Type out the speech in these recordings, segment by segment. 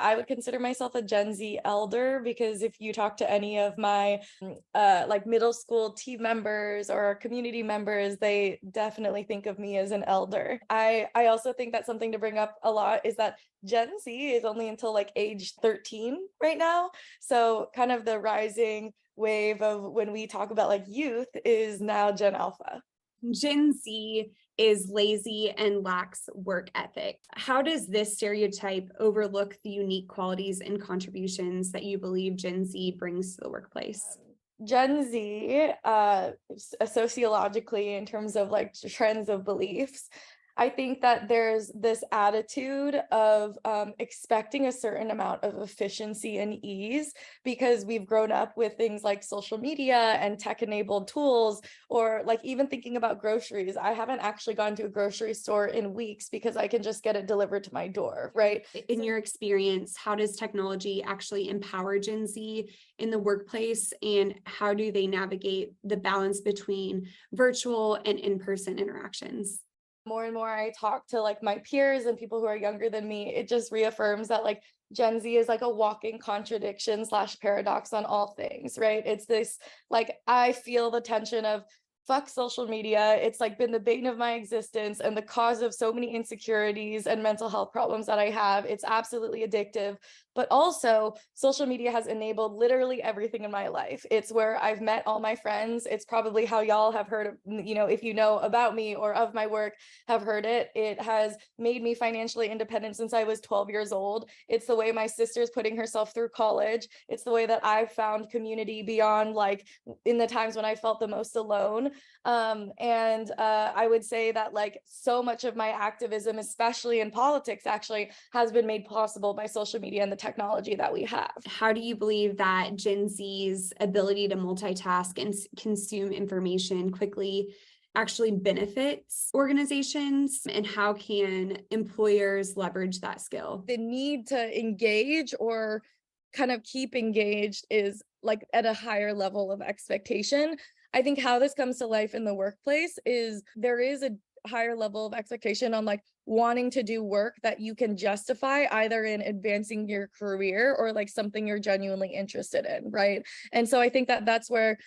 I would consider myself a Gen Z elder because if you talk to any of my like middle school team members or community members, they definitely think of me as an elder. I also think that something to bring up a lot is that Gen Z is only until like age 13 right now. So kind of the rising wave of when we talk about like youth is now Gen Alpha. Gen Z is lazy and lacks work ethic. How does this stereotype overlook the unique qualities and contributions that you believe Gen Z brings to the workplace? Gen Z, sociologically, in terms of like trends of beliefs, I think that there's this attitude of expecting a certain amount of efficiency and ease because we've grown up with things like social media and tech-enabled tools, or like even thinking about groceries. I haven't actually gone to a grocery store in weeks because I can just get it delivered to my door, right? In your experience, how does technology actually empower Gen Z in the workplace, and how do they navigate the balance between virtual and in-person interactions? More and more I talk to like my peers and people who are younger than me, it just reaffirms that like Gen Z is like a walking contradiction slash paradox on all things, right? It's this like I feel the tension of fuck social media. It's like been the bane of my existence and the cause of so many insecurities and mental health problems that I have. It's absolutely addictive. But also, social media has enabled literally everything in my life. It's where I've met all my friends. It's probably how y'all have heard of, if you know about me or of my work, have heard it. It has made me financially independent since I was 12 years old. It's the way my sister's putting herself through college. It's the way that I've found community beyond like in the times when I felt the most alone. I would say that like so much of my activism, especially in politics, actually has been made possible by social media and the technology that we have. How do you believe that Gen Z's ability to multitask and consume information quickly actually benefits organizations, and how can employers leverage that skill? The need to engage or kind of keep engaged is like at a higher level of expectation. I think how this comes to life in the workplace is there is a higher level of expectation on like wanting to do work that you can justify either in advancing your career or like something you're genuinely interested in, right? And so I think that that's where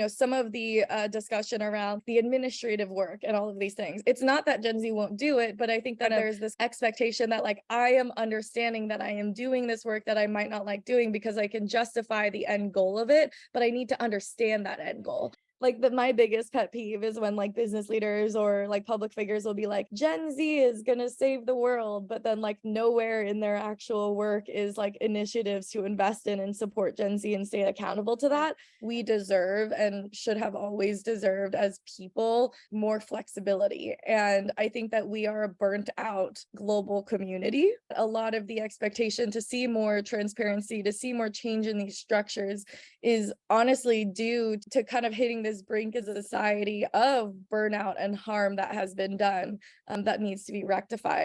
some of the discussion around the administrative work and all of these things, it's not that Gen Z won't do it, but I think that there's this expectation that like I am understanding that I am doing this work that I might not like doing because I can justify the end goal of it, but I need to understand that end goal. Like my biggest pet peeve is when like business leaders or like public figures will be like, Gen Z is gonna save the world, but then like nowhere in their actual work is like initiatives to invest in and support Gen Z and stay accountable to that. We deserve and should have always deserved as people more flexibility. And I think that we are a burnt out global community. A lot of the expectation to see more transparency, to see more change in these structures is honestly due to kind of hitting this brink as a society of burnout and harm that has been done that needs to be rectified.